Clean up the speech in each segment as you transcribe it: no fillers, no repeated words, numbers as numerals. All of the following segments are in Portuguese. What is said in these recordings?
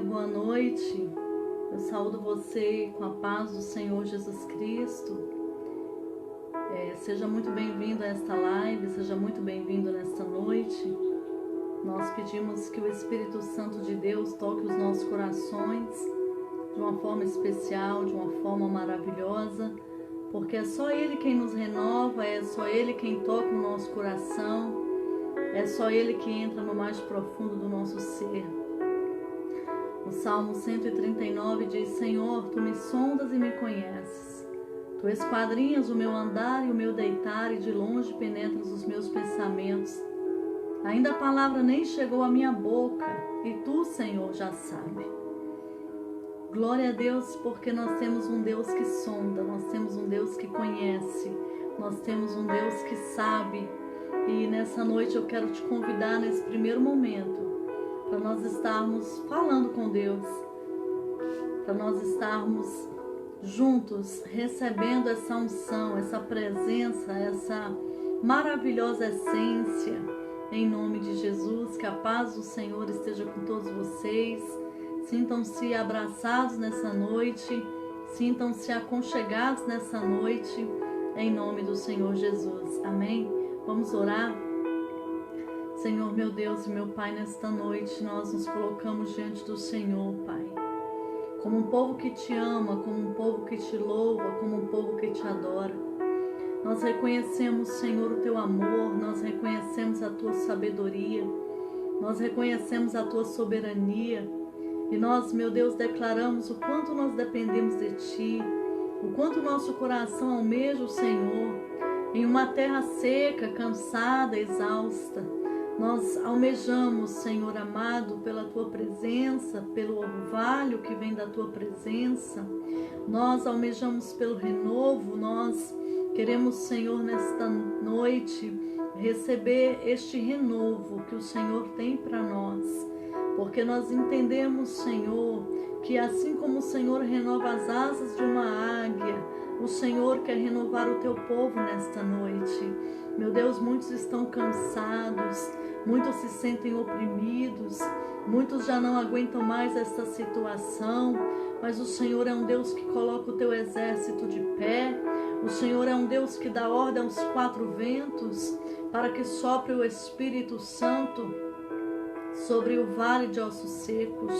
boa noite. Eu saúdo você com a paz do Senhor Jesus Cristo. Seja muito bem-vindo a esta live, seja muito bem-vindo nesta noite. Nós pedimos que o Espírito Santo de Deus toque os nossos corações de uma forma especial, de uma forma maravilhosa, porque é só Ele quem nos renova, é só Ele quem toca o nosso coração, é só Ele que entra no mais profundo do nosso ser. O Salmo 139 diz: Senhor, Tu me sondas e me conheces. Tu esquadrinhas o meu andar e o meu deitar, e de longe penetras os meus pensamentos. Ainda a palavra nem chegou à minha boca, e Tu, Senhor, já sabe. Glória a Deus, porque nós temos um Deus que sonda, nós temos um Deus que conhece, nós temos um Deus que sabe. E nessa noite eu quero te convidar, nesse primeiro momento, para nós estarmos falando com Deus, para nós estarmos juntos, recebendo essa unção, essa presença, essa maravilhosa essência, em nome de Jesus. Que a paz do Senhor esteja com todos vocês. Sintam-se abraçados nessa noite, sintam-se aconchegados nessa noite, em nome do Senhor Jesus. Amém? Vamos orar? Senhor, meu Deus e meu Pai, nesta noite nós nos colocamos diante do Senhor, Pai, como um povo que te ama, como um povo que te louva, como um povo que te adora. Nós reconhecemos, Senhor, o Teu amor, nós reconhecemos a Tua sabedoria, nós reconhecemos a Tua soberania, e nós, meu Deus, declaramos o quanto nós dependemos de Ti, o quanto nosso coração almeja o Senhor, em uma terra seca, cansada, exausta. Nós almejamos, Senhor amado, pela Tua presença, pelo orvalho que vem da Tua presença. Nós almejamos pelo renovo, nós queremos, Senhor, nesta noite, receber este renovo que o Senhor tem para nós. Porque nós entendemos, Senhor, que assim como o Senhor renova as asas de uma águia, o Senhor quer renovar o Teu povo nesta noite. Meu Deus, muitos estão cansados, muitos se sentem oprimidos, muitos já não aguentam mais esta situação, mas o Senhor é um Deus que coloca o Teu exército de pé, o Senhor é um Deus que dá ordem aos quatro ventos para que sopre o Espírito Santo sobre o vale de ossos secos.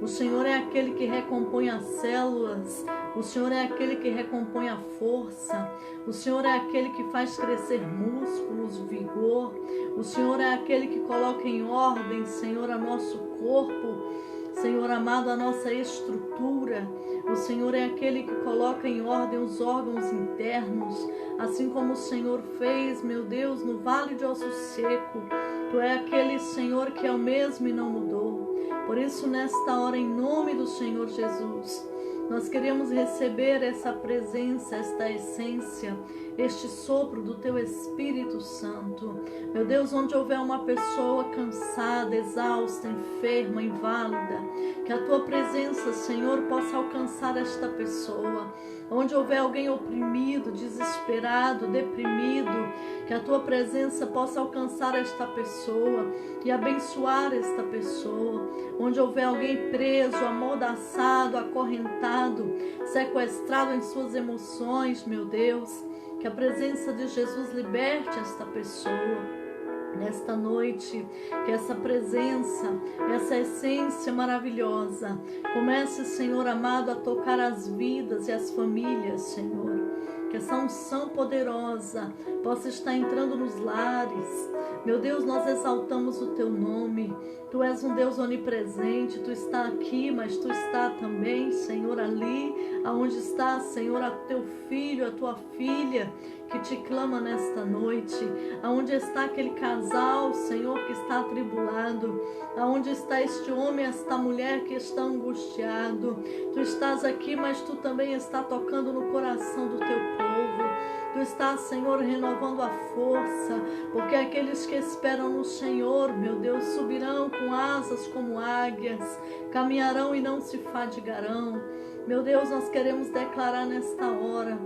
O Senhor é aquele que recompõe as células, o Senhor é aquele que recompõe a força, o Senhor é aquele que faz crescer músculos, vigor, o Senhor é aquele que coloca em ordem, Senhor, a nosso corpo, Senhor amado, a nossa estrutura. O Senhor é aquele que coloca em ordem os órgãos internos, assim como o Senhor fez, meu Deus, no vale de osso seco. Tu é aquele, Senhor, que é o mesmo e não mudou. Por isso, nesta hora, em nome do Senhor Jesus, nós queremos receber essa presença, esta essência, este sopro do Teu Espírito Santo. Meu Deus, onde houver uma pessoa cansada, exausta, enferma, inválida, que a Tua presença, Senhor, possa alcançar esta pessoa. Onde houver alguém oprimido, desesperado, deprimido, que a Tua presença possa alcançar esta pessoa e abençoar esta pessoa. Onde houver alguém preso, amordaçado, acorrentado, sequestrado em suas emoções, meu Deus, que a presença de Jesus liberte esta pessoa. Nesta noite, que essa presença, essa essência maravilhosa comece, Senhor amado, a tocar as vidas e as famílias, Senhor. Que essa unção poderosa possa estar entrando nos lares. Meu Deus, nós exaltamos o Teu nome. Tu és um Deus onipresente. Tu está aqui, mas Tu está também, Senhor, ali aonde está, Senhor, a Teu filho, a Tua filha que te clama nesta noite. Aonde está aquele casal, Senhor, que está atribulado. Aonde está este homem, esta mulher que está angustiado. Tu estás aqui, mas Tu também está tocando no coração do Teu povo. Tu estás, Senhor, renovando a força, porque aqueles que esperam no Senhor, meu Deus, subirão com asas como águias, caminharão e não se fadigarão. Meu Deus, nós queremos declarar nesta hora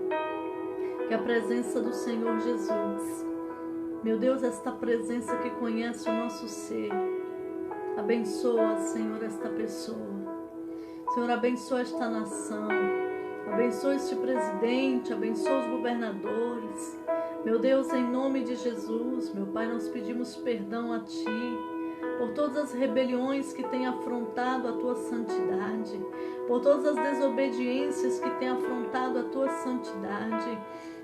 que a presença do Senhor Jesus, meu Deus, esta presença que conhece o nosso ser, abençoa, Senhor, esta pessoa. Senhor, abençoa esta nação, abençoa este presidente, abençoa os governadores. Meu Deus, em nome de Jesus, meu Pai, nós pedimos perdão a Ti por todas as rebeliões que têm afrontado a Tua santidade, por todas as desobediências que têm afrontado a Tua santidade.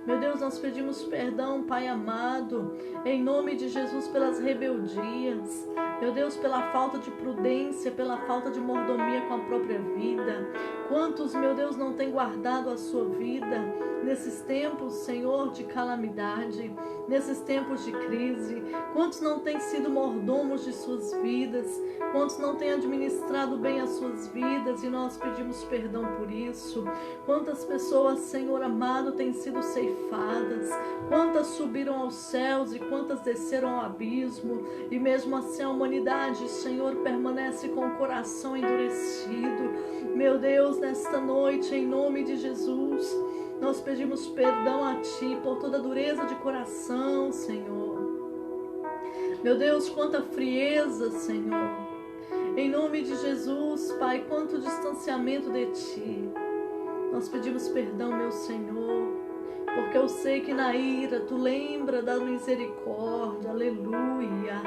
Meu Deus, nós pedimos perdão, Pai amado, em nome de Jesus, pelas rebeldias. Meu Deus, pela falta de prudência, pela falta de mordomia com a própria vida. Quantos, meu Deus, não têm guardado a sua vida nesses tempos, Senhor, de calamidade, nesses tempos de crise? Quantos não têm sido mordomos de suas vidas? Quantos não têm administrado bem as suas vidas? E nós pedimos perdão por isso. Quantas pessoas, Senhor amado, têm sido ceifadas? Quantas subiram aos céus e quantas desceram ao abismo? E mesmo assim a humanidade, Senhor, permanece com o coração endurecido. Meu Deus, nesta noite, em nome de Jesus, nós pedimos perdão a Ti por toda dureza de coração, Senhor. Meu Deus, quanta frieza, Senhor. Em nome de Jesus, Pai, quanto distanciamento de Ti. Nós pedimos perdão, meu Senhor, porque eu sei que na ira Tu lembra da misericórdia, aleluia.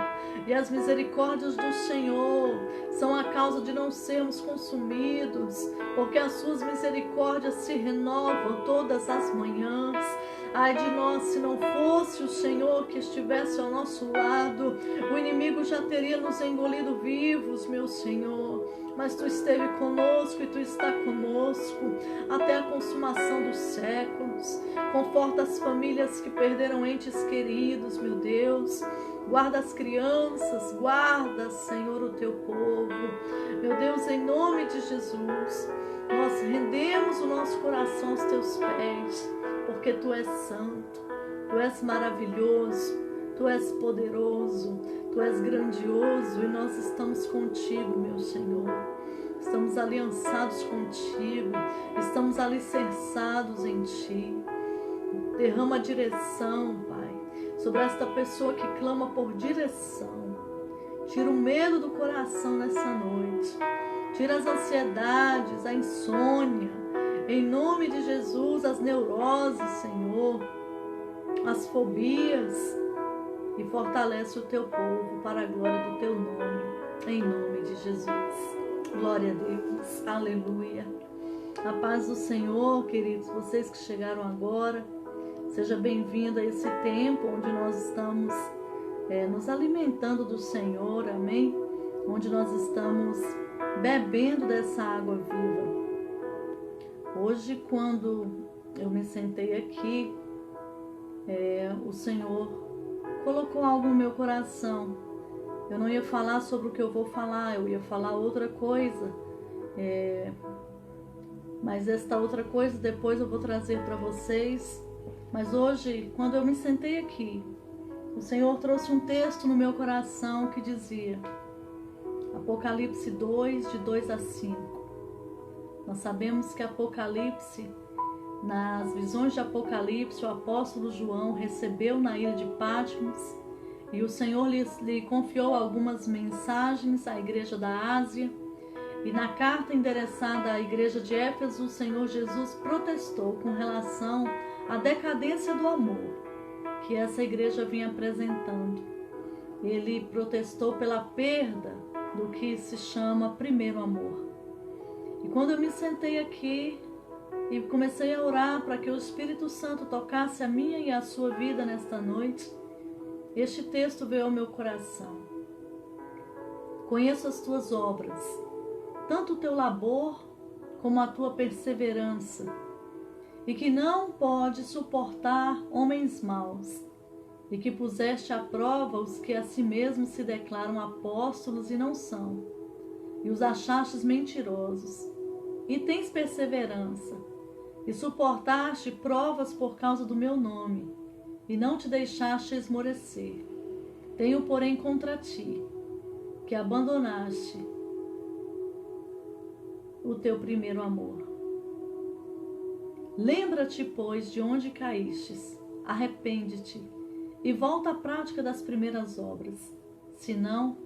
E as misericórdias do Senhor são a causa de não sermos consumidos, porque as Suas misericórdias se renovam todas as manhãs. Ai de nós, se não fosse o Senhor que estivesse ao nosso lado, o inimigo já teria nos engolido vivos, meu Senhor. Mas Tu esteve conosco e Tu está conosco até a consumação dos séculos. Conforta as famílias que perderam entes queridos, meu Deus. Guarda as crianças, guarda, Senhor, o Teu povo. Meu Deus, em nome de Jesus, nós rendemos o nosso coração aos Teus pés, porque Tu és santo, Tu és maravilhoso, Tu és poderoso, Tu és grandioso e nós estamos contigo, meu Senhor. Estamos aliançados contigo, estamos alicerçados em Ti. Derrama direção, Pai, sobre esta pessoa que clama por direção. Tira o medo do coração nessa noite. Tira as ansiedades, a insônia. Em nome de Jesus, as neuroses, Senhor, as fobias. E fortalece o Teu povo para a glória do Teu nome. Em nome de Jesus. Glória a Deus. Aleluia. A paz do Senhor, queridos, vocês que chegaram agora. Seja bem-vindo a esse tempo onde nós estamos nos alimentando do Senhor, amém? Onde nós estamos bebendo dessa água viva. Hoje, quando eu me sentei aqui, o Senhor colocou algo no meu coração. Eu não ia falar sobre o que eu vou falar, eu ia falar outra coisa. Mas esta outra coisa depois eu vou trazer para vocês. Mas hoje, quando eu me sentei aqui, o Senhor trouxe um texto no meu coração que dizia, Apocalipse 2, de 2 a 5. Nós sabemos que Apocalipse, nas visões de Apocalipse, o apóstolo João recebeu na ilha de Patmos e o Senhor lhe confiou algumas mensagens à igreja da Ásia. E na carta endereçada à igreja de Éfeso, o Senhor Jesus protestou com relação à decadência do amor que essa igreja vinha apresentando. Ele protestou pela perda do que se chama primeiro amor. E quando eu me sentei aqui e comecei a orar para que o Espírito Santo tocasse a minha e a sua vida nesta noite, este texto veio ao meu coração. Conheço as tuas obras, tanto o teu labor como a tua perseverança, e que não pode suportar homens maus, e que puseste à prova os que a si mesmos se declaram apóstolos e não são, e os achastes mentirosos, e tens perseverança, e suportaste provas por causa do meu nome, e não te deixaste esmorecer. Tenho, porém, contra ti, que abandonaste o teu primeiro amor. Lembra-te, pois, de onde caístes, arrepende-te, e volta à prática das primeiras obras. Senão,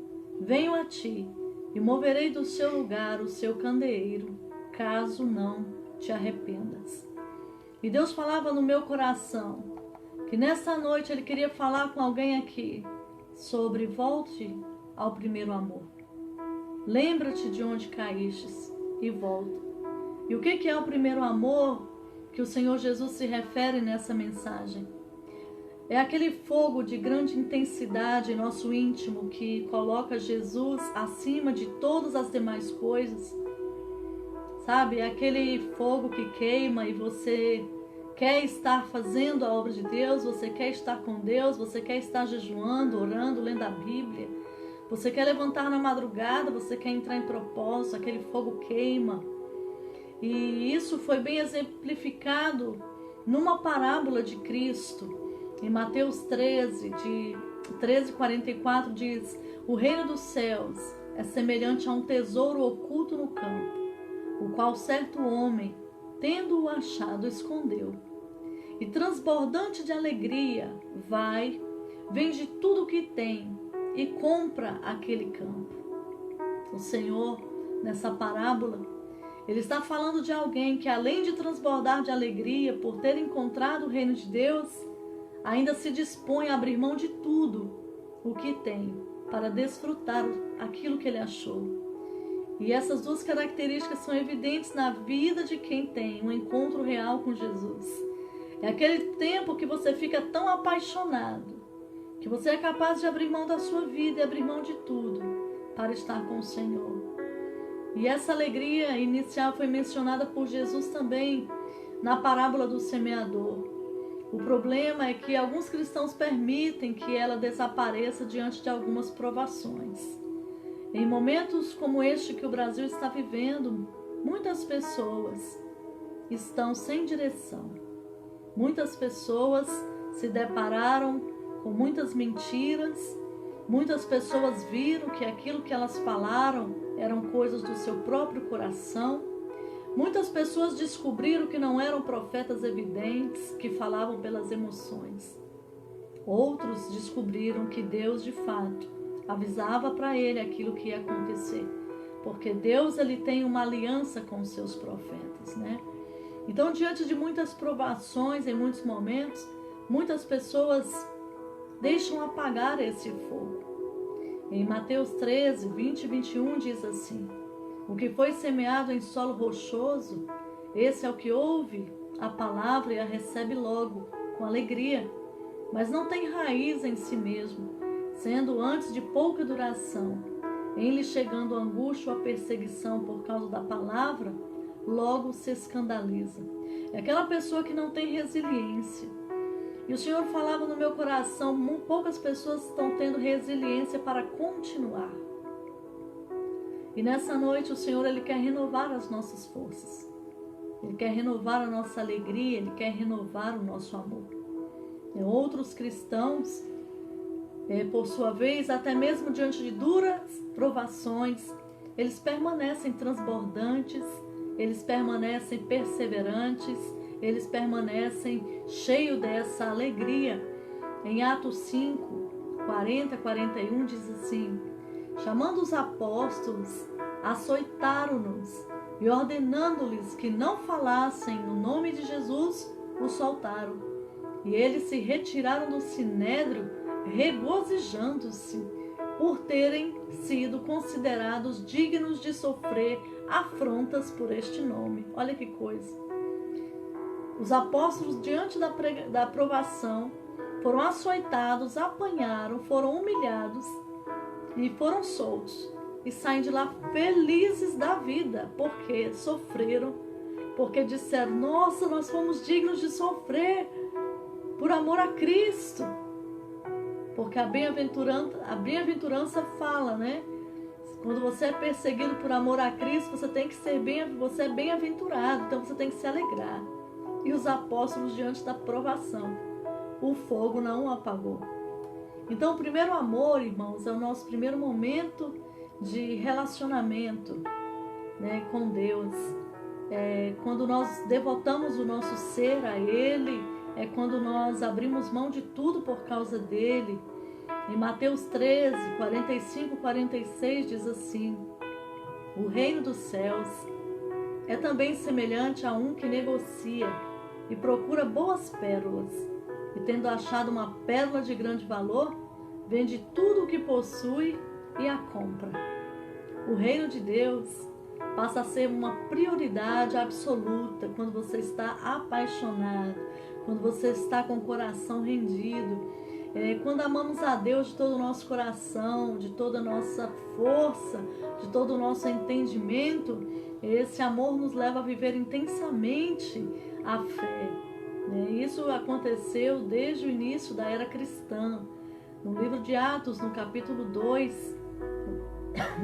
venho a ti, e moverei do seu lugar o seu candeeiro, caso não te arrependas. E Deus falava no meu coração que nessa noite Ele queria falar com alguém aqui sobre volte ao primeiro amor. Lembra-te de onde caístes e volta. E o que é o primeiro amor que o Senhor Jesus se refere nessa mensagem? É aquele fogo de grande intensidade em nosso íntimo que coloca Jesus acima de todas as demais coisas. Sabe, é aquele fogo que queima e você quer estar fazendo a obra de Deus, você quer estar com Deus, você quer estar jejuando, orando, lendo a Bíblia. Você quer levantar na madrugada, você quer entrar em propósito, aquele fogo queima. E isso foi bem exemplificado numa parábola de Cristo. Em Mateus 13:44 diz: o reino dos céus é semelhante a um tesouro oculto no campo, o qual certo homem, tendo-o achado, escondeu. E transbordante de alegria, vai, vende tudo o que tem e compra aquele campo. O Senhor, nessa parábola, Ele está falando de alguém que, além de transbordar de alegria por ter encontrado o reino de Deus, ainda se dispõe a abrir mão de tudo o que tem para desfrutar aquilo que ele achou. E essas duas características são evidentes na vida de quem tem um encontro real com Jesus. É aquele tempo que você fica tão apaixonado, que você é capaz de abrir mão da sua vida e abrir mão de tudo para estar com o Senhor. E essa alegria inicial foi mencionada por Jesus também na parábola do semeador. O problema é que alguns cristãos permitem que ela desapareça diante de algumas provações. Em momentos como este que o Brasil está vivendo, muitas pessoas estão sem direção. Muitas pessoas se depararam com muitas mentiras. Muitas pessoas viram que aquilo que elas falaram eram coisas do seu próprio coração. Muitas pessoas descobriram que não eram profetas evidentes, que falavam pelas emoções. Outros descobriram que Deus, de fato, avisava para ele aquilo que ia acontecer. Porque Deus, ele tem uma aliança com os seus profetas, né? Então, diante de muitas provações, em muitos momentos, muitas pessoas deixam apagar esse fogo. Em Mateus 13:20 e 21 diz assim: o que foi semeado em solo rochoso, esse é o que ouve a palavra e a recebe logo, com alegria, mas não tem raiz em si mesmo, sendo antes de pouca duração. Em lhe chegando a angústia ou a perseguição por causa da palavra, logo se escandaliza. É aquela pessoa que não tem resiliência. E o Senhor falava no meu coração, poucas pessoas estão tendo resiliência para continuar. E nessa noite o Senhor, Ele quer renovar as nossas forças. Ele quer renovar a nossa alegria, Ele quer renovar o nosso amor. E outros cristãos, por sua vez, até mesmo diante de duras provações, eles permanecem transbordantes, eles permanecem perseverantes, eles permanecem cheios dessa alegria. Em Atos 5:40-41 diz assim: chamando os apóstolos, açoitaram-nos e ordenando-lhes que não falassem no nome de Jesus, os soltaram. E eles se retiraram do sinédrio, regozijando-se por terem sido considerados dignos de sofrer afrontas por este nome. Olha que coisa. Os apóstolos, diante da provação, foram açoitados, apanharam, foram humilhados e foram soltos. E saem de lá felizes da vida, porque sofreram, porque disseram: nossa, nós fomos dignos de sofrer por amor a Cristo. Porque a bem-aventurança fala, né? Quando você é perseguido por amor a Cristo, você é bem-aventurado, então você tem que se alegrar. E os apóstolos, diante da provação, o fogo não o apagou. Então, o primeiro amor, irmãos, é o nosso primeiro momento de relacionamento, né, com Deus. Quando nós devotamos o nosso ser a Ele, é quando nós abrimos mão de tudo por causa dEle. Em Mateus 13:45-46 diz assim: o reino dos céus é também semelhante a um que negocia e procura boas pérolas, e tendo achado uma pérola de grande valor, vende tudo o que possui e a compra. O reino de Deus passa a ser uma prioridade absoluta quando você está apaixonado, quando você está com o coração rendido, quando amamos a Deus de todo o nosso coração, de toda a nossa força, de todo o nosso entendimento. Esse amor nos leva a viver intensamente a fé. Isso aconteceu desde o início da era cristã. No livro de Atos, no capítulo 2,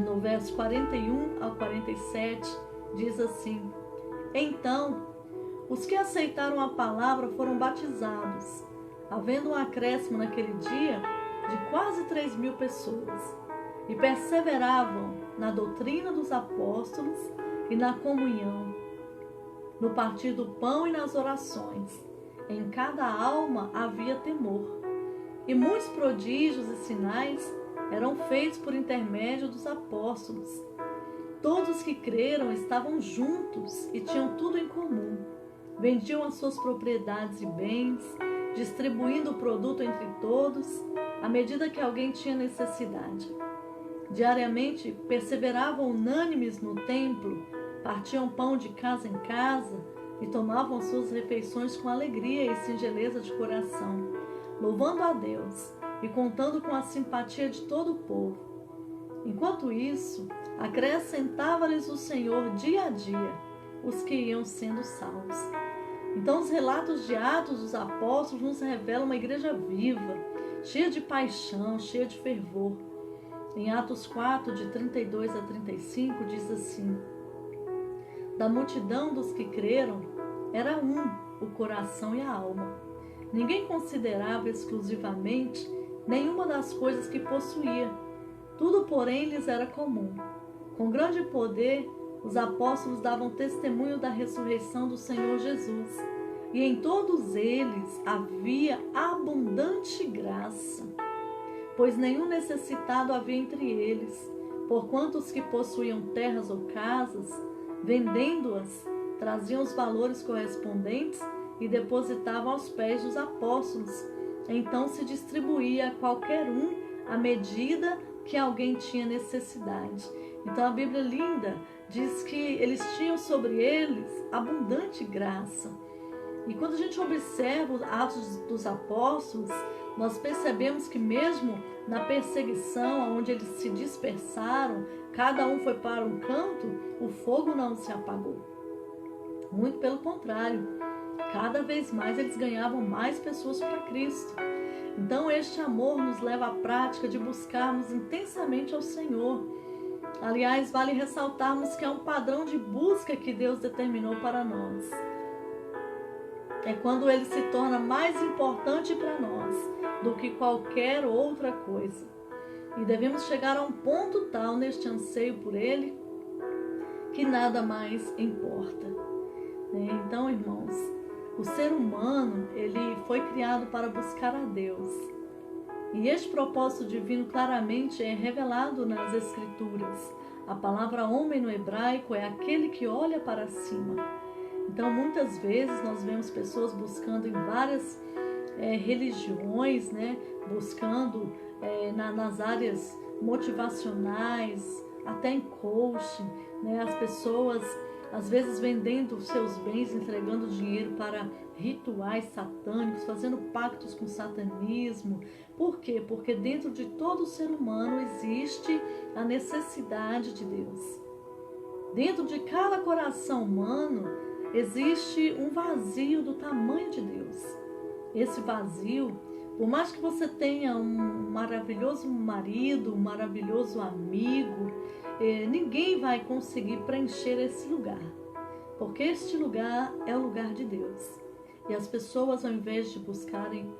no verso 41 ao 47, diz assim: Então, os que aceitaram a palavra foram batizados, havendo um acréscimo naquele dia de quase 3.000 pessoas, e perseveravam na doutrina dos apóstolos e na comunhão, no partir do pão e nas orações. Em cada alma havia temor, e muitos prodígios e sinais eram feitos por intermédio dos apóstolos. Todos os que creram estavam juntos e tinham tudo em comum. Vendiam as suas propriedades e bens, distribuindo o produto entre todos, à medida que alguém tinha necessidade. Diariamente perseveravam unânimes no templo, partiam pão de casa em casa e tomavam suas refeições com alegria e singeleza de coração, louvando a Deus e contando com a simpatia de todo o povo. Enquanto isso, acrescentava-lhes o Senhor dia a dia os que iam sendo salvos. Então, os relatos de Atos dos Apóstolos nos revelam uma igreja viva, cheia de paixão, cheia de fervor. Em Atos 4, de 32 a 35, diz assim: Da multidão dos que creram, era o coração e a alma. Ninguém considerava exclusivamente nenhuma das coisas que possuía. Tudo, porém, lhes era comum. Com grande poder, os apóstolos davam testemunho da ressurreição do Senhor Jesus, e em todos eles havia abundante graça, pois nenhum necessitado havia entre eles, porquanto os que possuíam terras ou casas, vendendo-as, traziam os valores correspondentes e depositavam aos pés dos apóstolos. Então se distribuía a qualquer um à medida que alguém tinha necessidade. Então a Bíblia linda diz que eles tinham sobre eles abundante graça. E quando a gente observa os Atos dos Apóstolos, nós percebemos que mesmo na perseguição, onde eles se dispersaram, cada um foi para um canto, o fogo não se apagou. Muito pelo contrário, cada vez mais eles ganhavam mais pessoas para Cristo. Então este amor nos leva à prática de buscarmos intensamente ao Senhor. Aliás, vale ressaltarmos que é um padrão de busca que Deus determinou para nós. É quando ele se torna mais importante para nós do que qualquer outra coisa. E devemos chegar a um ponto tal neste anseio por ele que nada mais importa. Então, irmãos, o ser humano, ele foi criado para buscar a Deus. E este propósito divino claramente é revelado nas Escrituras. A palavra homem no hebraico é aquele que olha para cima. Então, muitas vezes nós vemos pessoas buscando em várias religiões, buscando nas áreas motivacionais, até em coaching, as pessoas às vezes vendendo seus bens, entregando dinheiro para rituais satânicos, fazendo pactos com o satanismo. Por quê? Porque dentro de todo ser humano existe a necessidade de Deus. Dentro de cada coração humano existe um vazio do tamanho de Deus. Esse vazio, por mais que você tenha um maravilhoso marido, um maravilhoso amigo, ninguém vai conseguir preencher esse lugar, porque este lugar é o lugar de Deus. E as pessoas, ao invés de buscarem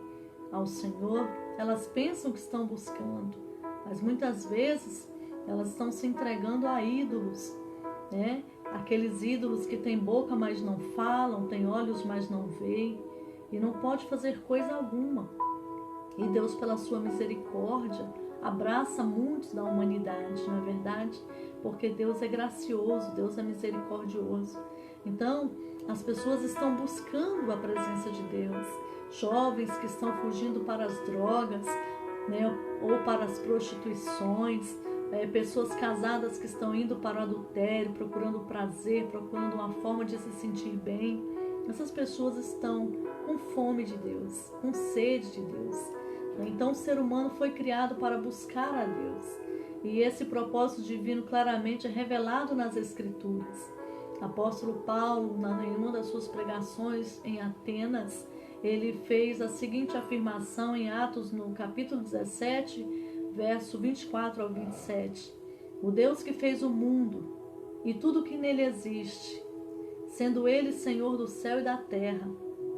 ao Senhor, elas pensam que estão buscando, mas muitas vezes elas estão se entregando a ídolos, aqueles ídolos que têm boca, mas não falam, têm olhos, mas não veem, e não pode fazer coisa alguma. E Deus, pela sua misericórdia, abraça muitos da humanidade, não é verdade? Porque Deus é gracioso, Deus é misericordioso. Então, as pessoas estão buscando a presença de Deus. Jovens que estão fugindo para as drogas, né, ou para as prostituições, pessoas casadas que estão indo para o adultério, procurando prazer, procurando uma forma de se sentir bem. Essas pessoas estão com fome de Deus, com sede de Deus. Então o ser humano foi criado para buscar a Deus. E esse propósito divino claramente é revelado nas Escrituras. Apóstolo Paulo, em uma das suas pregações em Atenas, ele fez a seguinte afirmação em Atos, no capítulo 17, verso 24 ao 27. O Deus que fez o mundo e tudo que nele existe, sendo ele Senhor do céu e da terra,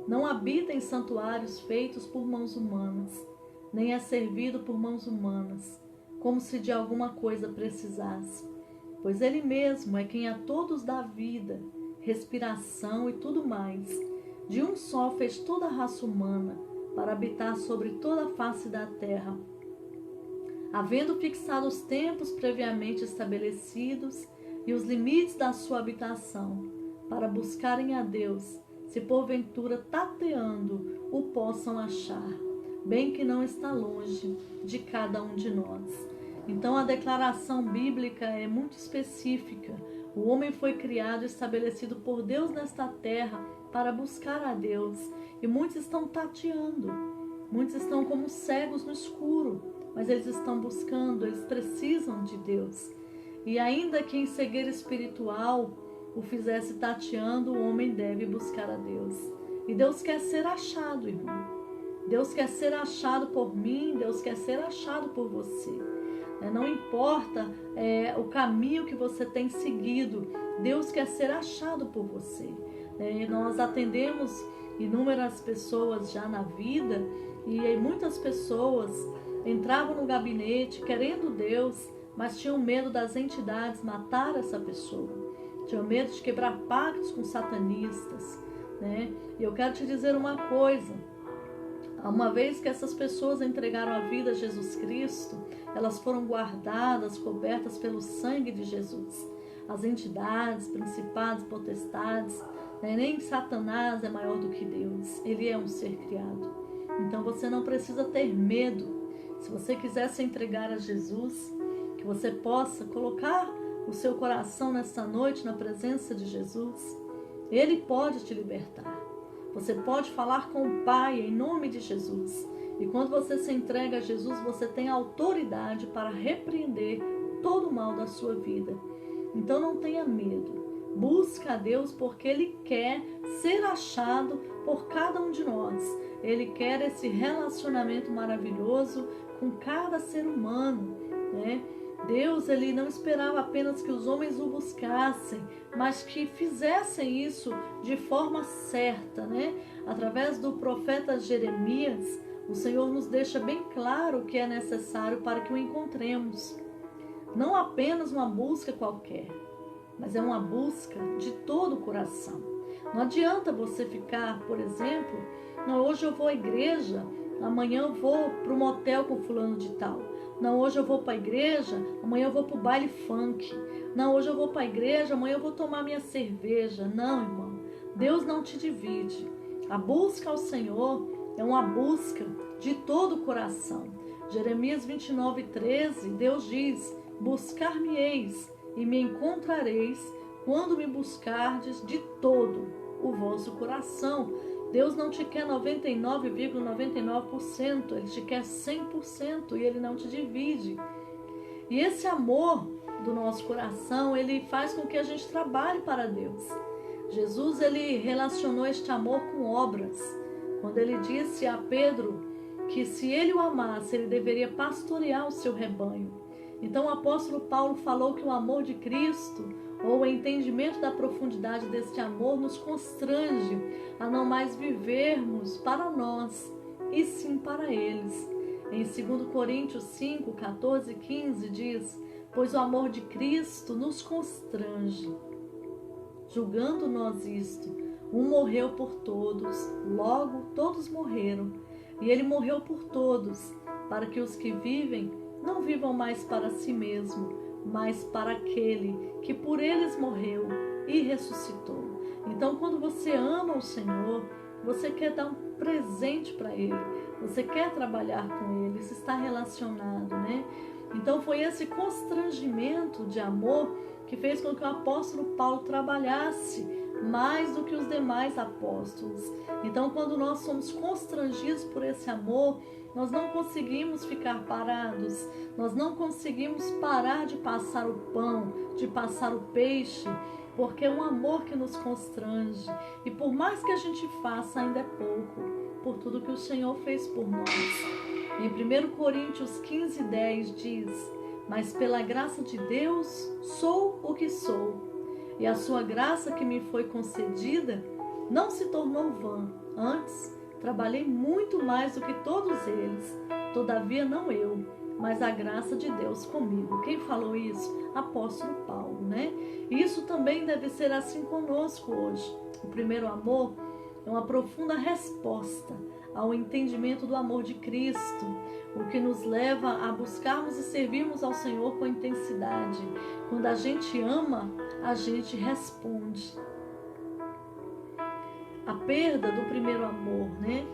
não habita em santuários feitos por mãos humanas, nem é servido por mãos humanas, como se de alguma coisa precisasse. Pois ele mesmo é quem a todos dá vida, respiração e tudo mais. De um só fez toda a raça humana, para habitar sobre toda a face da terra, havendo fixado os tempos previamente estabelecidos e os limites da sua habitação, para buscarem a Deus, se porventura tateando o possam achar, bem que não está longe de cada um de nós. Então a declaração bíblica é muito específica. O homem foi criado e estabelecido por Deus nesta terra para buscar a Deus. E muitos estão tateando, muitos estão como cegos no escuro, mas eles estão buscando, eles precisam de Deus. E ainda que em cegueira espiritual o fizesse tateando, o homem deve buscar a Deus. E Deus quer ser achado, irmão. Deus quer ser achado por mim, Deus quer ser achado por você. Não importa o caminho que você tem seguido, Deus quer ser achado por você. Nós atendemos inúmeras pessoas já na vida e muitas pessoas entravam no gabinete querendo Deus, mas tinham medo das entidades matar essa pessoa. Tinham medo de quebrar pactos com satanistas. E eu quero te dizer uma coisa. Uma vez que essas pessoas entregaram a vida a Jesus Cristo, elas foram guardadas, cobertas pelo sangue de Jesus. As entidades, principados, potestades, nem Satanás é maior do que Deus. Ele é um ser criado. Então você não precisa ter medo. Se você quiser se entregar a Jesus, que você possa colocar o seu coração nesta noite na presença de Jesus, Ele pode te libertar. Você pode falar com o Pai em nome de Jesus. E quando você se entrega a Jesus, você tem autoridade para repreender todo o mal da sua vida. Então não tenha medo. Busca a Deus porque Ele quer ser achado por cada um de nós. Ele quer esse relacionamento maravilhoso com cada ser humano, Deus, Ele não esperava apenas que os homens o buscassem, mas que fizessem isso de forma certa, Através do profeta Jeremias, o Senhor nos deixa bem claro o que é necessário para que o encontremos. Não apenas uma busca qualquer, mas é uma busca de todo o coração. Não adianta você ficar, por exemplo, hoje eu vou à igreja, amanhã eu vou para o motel com fulano de tal. Não, hoje eu vou para a igreja, amanhã eu vou para o baile funk. Não, hoje eu vou para a igreja, amanhã eu vou tomar minha cerveja. Não, irmão, Deus não te divide. A busca ao Senhor é uma busca de todo o coração. Jeremias 29:13, Deus diz: buscar-me-eis e me encontrareis quando me buscardes de todo o vosso coração. Deus não te quer 99,99%, Ele te quer 100% e Ele não te divide. E esse amor do nosso coração, Ele faz com que a gente trabalhe para Deus. Jesus, Ele relacionou este amor com obras. Quando Ele disse a Pedro que se Ele o amasse, Ele deveria pastorear o seu rebanho. Então o apóstolo Paulo falou que o amor de Cristo, ou o entendimento da profundidade deste amor, nos constrange a não mais vivermos para nós, e sim para eles. Em 2 Coríntios 5, 14 e 15 diz: pois o amor de Cristo nos constrange, julgando nós isto, um morreu por todos, logo todos morreram, e ele morreu por todos, para que os que vivem não vivam mais para si mesmo, mas para aquele que por eles morreu e ressuscitou. Então, quando você ama o Senhor, você quer dar um presente para Ele, você quer trabalhar com Ele, isso está relacionado, né? Então, foi esse constrangimento de amor que fez com que o apóstolo Paulo trabalhasse mais do que os demais apóstolos. Então, quando nós somos constrangidos por esse amor, nós não conseguimos ficar parados, nós não conseguimos parar de passar o pão, de passar o peixe, porque é um amor que nos constrange. E por mais que a gente faça, ainda é pouco, por tudo que o Senhor fez por nós. Em 1 Coríntios 15:10 diz: mas pela graça de Deus sou o que sou, e a sua graça que me foi concedida não se tornou vã. Antes, trabalhei muito mais do que todos eles. Todavia, não eu, mas a graça de Deus comigo. Quem falou isso? Apóstolo Paulo, né? E isso também deve ser assim conosco hoje. O primeiro amor é uma profunda resposta ao entendimento do amor de Cristo, o que nos leva a buscarmos e servirmos ao Senhor com intensidade. Quando a gente ama, a gente responde. A perda do primeiro amor, né?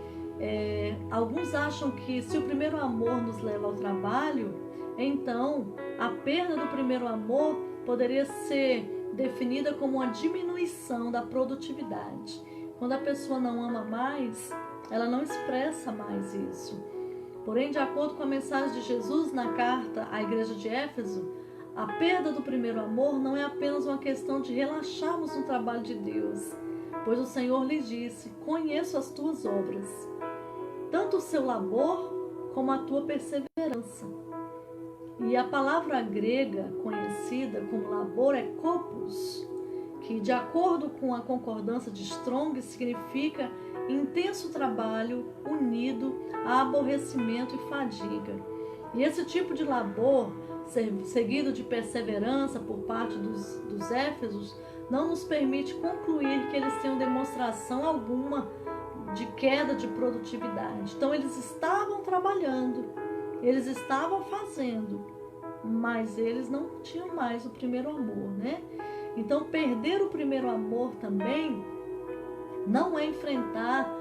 Alguns acham que se o primeiro amor nos leva ao trabalho, então a perda do primeiro amor poderia ser definida como uma diminuição da produtividade. Quando a pessoa não ama mais, ela não expressa mais isso. Porém, de acordo com a mensagem de Jesus na carta à igreja de Éfeso, a perda do primeiro amor não é apenas uma questão de relaxarmos no trabalho de Deus, pois o Senhor lhe disse: conheço as tuas obras, tanto o seu labor como a tua perseverança. E a palavra grega conhecida como labor é kopos, que de acordo com a concordância de Strong significa intenso trabalho unido a aborrecimento e fadiga. E esse tipo de labor, seguido de perseverança por parte dos Éfesos, não nos permite concluir que eles tenham demonstração alguma de queda de produtividade. Então eles estavam trabalhando, eles estavam fazendo, mas eles não tinham mais o primeiro amor, né? Então perder o primeiro amor também não é enfrentar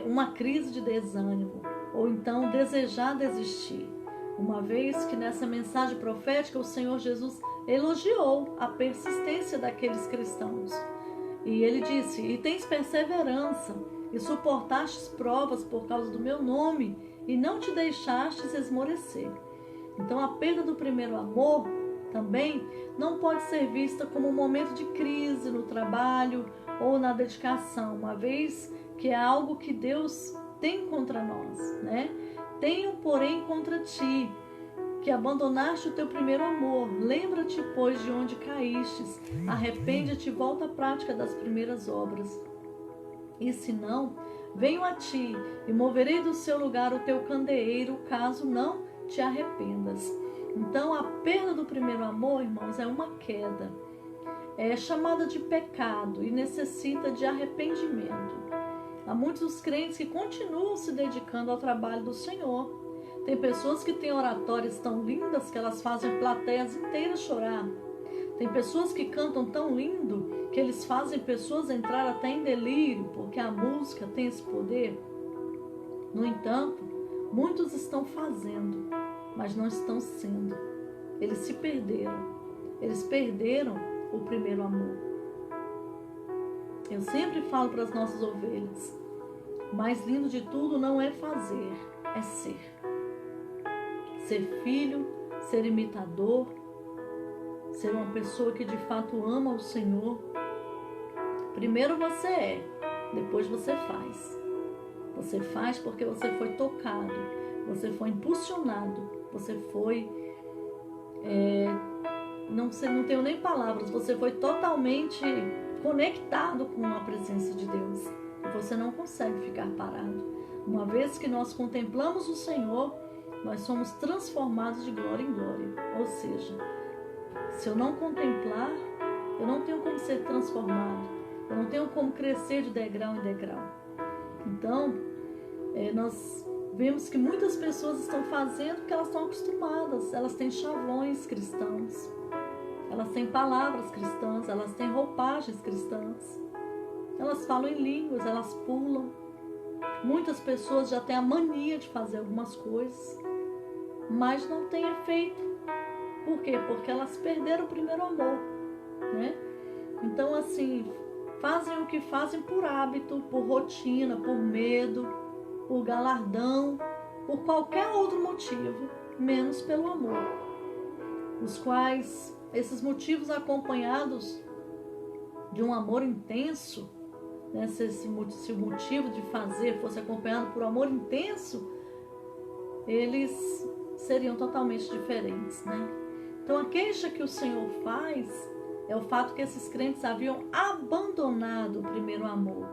uma crise de desânimo, ou então desejar desistir. Uma vez que nessa mensagem profética o Senhor Jesus elogiou a persistência daqueles cristãos. E ele disse: e tens perseverança, e suportastes provas por causa do meu nome, e não te deixastes esmorecer. Então a perda do primeiro amor também não pode ser vista como um momento de crise no trabalho ou na dedicação, uma vez que é algo que Deus tem contra nós, né? Tenho, porém, contra ti, que abandonaste o teu primeiro amor. Lembra-te, pois, de onde caístes. Arrepende-te e volta à prática das primeiras obras. E se não, venho a ti e moverei do seu lugar o teu candeeiro, caso não te arrependas. Então, a perda do primeiro amor, irmãos, é uma queda. É chamada de pecado e necessita de arrependimento. Há muitos crentes que continuam se dedicando ao trabalho do Senhor. Tem pessoas que têm oratórias tão lindas que elas fazem plateias inteiras chorar. Tem pessoas que cantam tão lindo que eles fazem pessoas entrar até em delírio, porque a música tem esse poder. No entanto, muitos estão fazendo, mas não estão sendo. Eles se perderam. Eles perderam o primeiro amor. Eu sempre falo para as nossas ovelhas: o mais lindo de tudo não é fazer, é ser. Ser filho, ser imitador, ser uma pessoa que de fato ama o Senhor. Primeiro você é, depois você faz. Você faz porque você foi tocado, você foi impulsionado, você foi... não tenho nem palavras, você foi totalmente conectado com a presença de Deus. E você não consegue ficar parado. Uma vez que nós contemplamos o Senhor, nós somos transformados de glória em glória. Ou seja, se eu não contemplar, eu não tenho como ser transformado. Eu não tenho como crescer de degrau em degrau. Então, nós vemos que muitas pessoas estão fazendo porque elas estão acostumadas. Elas têm chavões cristãos. Elas têm palavras cristãs, elas têm roupagens cristãs. Elas falam em línguas, elas pulam. Muitas pessoas já têm a mania de fazer algumas coisas, mas não tem efeito. Por quê? Porque elas perderam o primeiro amor, né? Então, assim, fazem o que fazem por hábito, por rotina, por medo, por galardão, por qualquer outro motivo, menos pelo amor. Os quais, esses motivos acompanhados de um amor intenso, né? Se o motivo de fazer fosse acompanhado por amor intenso, eles seriam totalmente diferentes, né? Então a queixa que o Senhor faz é o fato que esses crentes haviam abandonado o primeiro amor,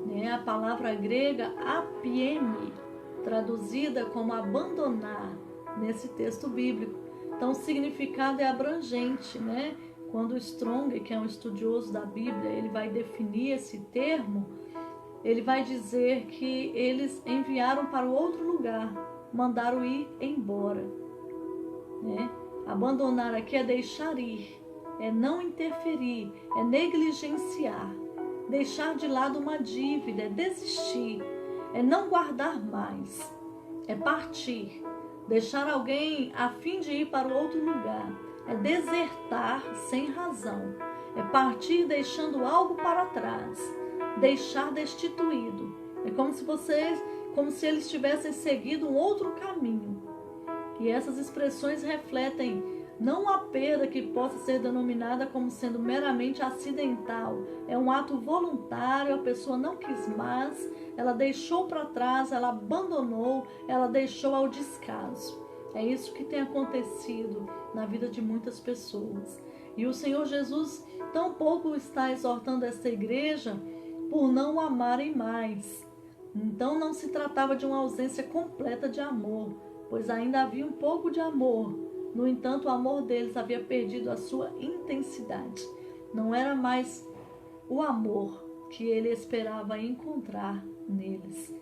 né? A palavra grega apieme, traduzida como abandonar nesse texto bíblico. Então o significado é abrangente, né? Quando o Strong, que é um estudioso da Bíblia, ele vai definir esse termo, ele vai dizer que eles enviaram para o outro lugar, mandaram ir embora, né? Abandonar aqui é deixar ir, é não interferir, é negligenciar, deixar de lado uma dívida, é desistir, é não guardar mais, é partir, deixar alguém a fim de ir para o outro lugar, é desertar sem razão, é partir deixando algo para trás, deixar destituído, é como se eles tivessem seguido um outro caminho. E essas expressões refletem não a perda que possa ser denominada como sendo meramente acidental. É um ato voluntário, a pessoa não quis mais, ela deixou para trás, ela abandonou, ela deixou ao descaso. É isso que tem acontecido na vida de muitas pessoas. E o Senhor Jesus tampouco está exortando esta igreja por não o amarem mais. Então não se tratava de uma ausência completa de amor, pois ainda havia um pouco de amor. No entanto, o amor deles havia perdido a sua intensidade. Não era mais o amor que ele esperava encontrar neles.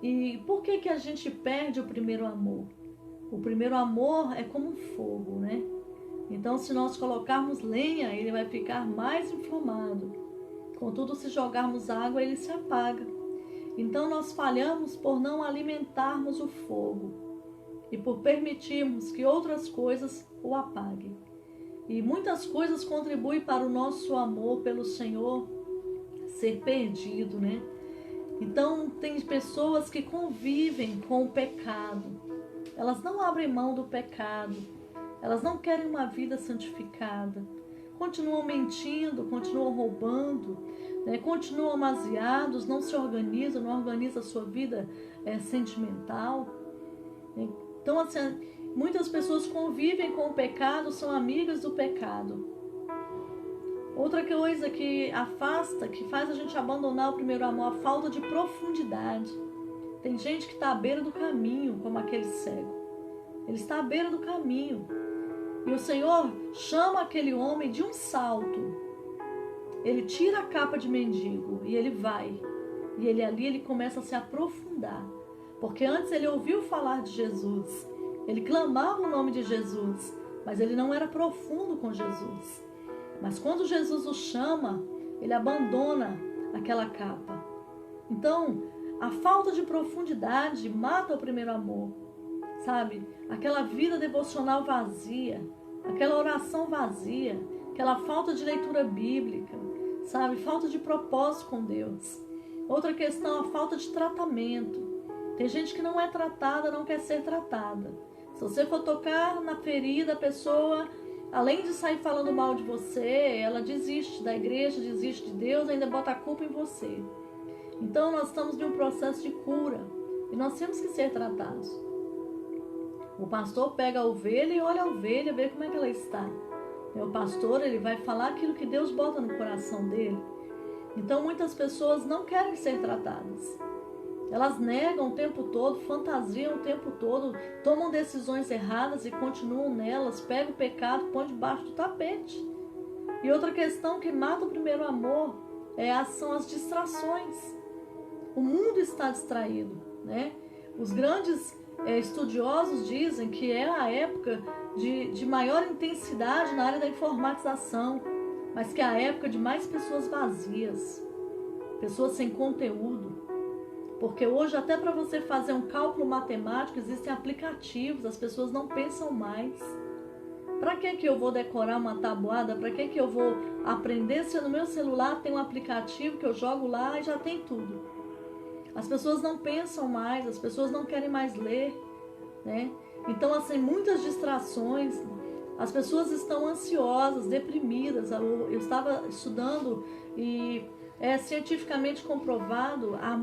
E por que a gente perde o primeiro amor? O primeiro amor é como um fogo, né? Então, se nós colocarmos lenha, ele vai ficar mais inflamado. Contudo, se jogarmos água, ele se apaga. Então, nós falhamos por não alimentarmos o fogo e por permitirmos que outras coisas o apaguem. E muitas coisas contribuem para o nosso amor pelo Senhor ser perdido, né? Então, tem pessoas que convivem com o pecado. Elas não abrem mão do pecado. Elas não querem uma vida santificada. Continuam mentindo, continuam roubando, né? Continuam amaziados, não se organizam, não organizam a sua vida sentimental. Então, assim, muitas pessoas convivem com o pecado, são amigas do pecado. Outra coisa que afasta, que faz a gente abandonar o primeiro amor, a falta de profundidade. Tem gente que está à beira do caminho, como aquele cego. Ele está à beira do caminho. E o Senhor chama aquele homem de um salto. Ele tira a capa de mendigo e ele vai. E ele começa a se aprofundar. Porque antes ele ouviu falar de Jesus. Ele clamava o nome de Jesus. Mas ele não era profundo com Jesus. Mas quando Jesus o chama, ele abandona aquela capa. Então, a falta de profundidade mata o primeiro amor, sabe? Aquela vida devocional vazia, aquela oração vazia, aquela falta de leitura bíblica, sabe? Falta de propósito com Deus. Outra questão, a falta de tratamento. Tem gente que não é tratada, não quer ser tratada. Se você for tocar na ferida, a pessoa, além de sair falando mal de você, ela desiste da igreja, desiste de Deus, ainda bota a culpa em você. Então nós estamos em um processo de cura e nós temos que ser tratados. O pastor pega a ovelha e olha a ovelha, vê como é que ela está. O pastor, ele vai falar aquilo que Deus bota no coração dele. Então muitas pessoas não querem ser tratadas. Elas negam o tempo todo, fantasiam o tempo todo, tomam decisões erradas e continuam nelas, pegam o pecado, põem debaixo do tapete. E outra questão que mata o primeiro amor são as distrações. O mundo está distraído, né? Os grandes estudiosos dizem que é a época de maior intensidade na área da informatização, mas que é a época de mais pessoas vazias. pessoas sem conteúdo. Porque hoje, até para você fazer um cálculo matemático, existem aplicativos, as pessoas não pensam mais. Para que eu vou decorar uma tabuada? Para que eu vou aprender se no meu celular tem um aplicativo que eu jogo lá e já tem tudo? As pessoas não pensam mais, as pessoas não querem mais ler, né? Então, assim, muitas distrações, as pessoas estão ansiosas, deprimidas. Eu estava estudando e é cientificamente comprovado, há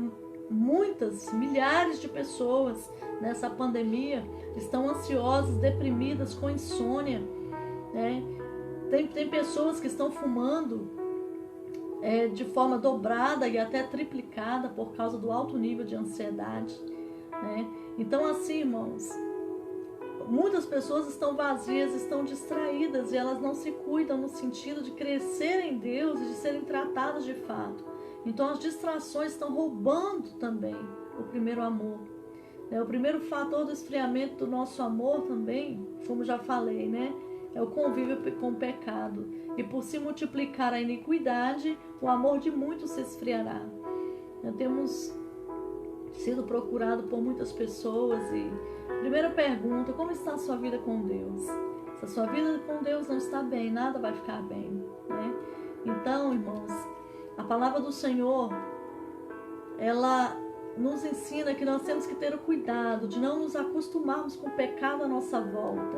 milhares de pessoas nessa pandemia estão ansiosas, deprimidas, com insônia, né? Tem pessoas que estão fumando de forma dobrada e até triplicada por causa do alto nível de ansiedade, né? Então, assim, irmãos, muitas pessoas estão vazias, estão distraídas e elas não se cuidam no sentido de crescer em Deus e de serem tratadas de fato. Então as distrações estão roubando também o primeiro amor. O primeiro fator do esfriamento do nosso amor também, como já falei, né? É o convívio com o pecado. E por se multiplicar a iniquidade, o amor de muitos se esfriará. Temos sido procurados por muitas pessoas e primeira pergunta, como está a sua vida com Deus? Se a sua vida com Deus não está bem, nada vai ficar bem, né? Então, irmãos, a palavra do Senhor, ela nos ensina que nós temos que ter o cuidado de não nos acostumarmos com o pecado à nossa volta.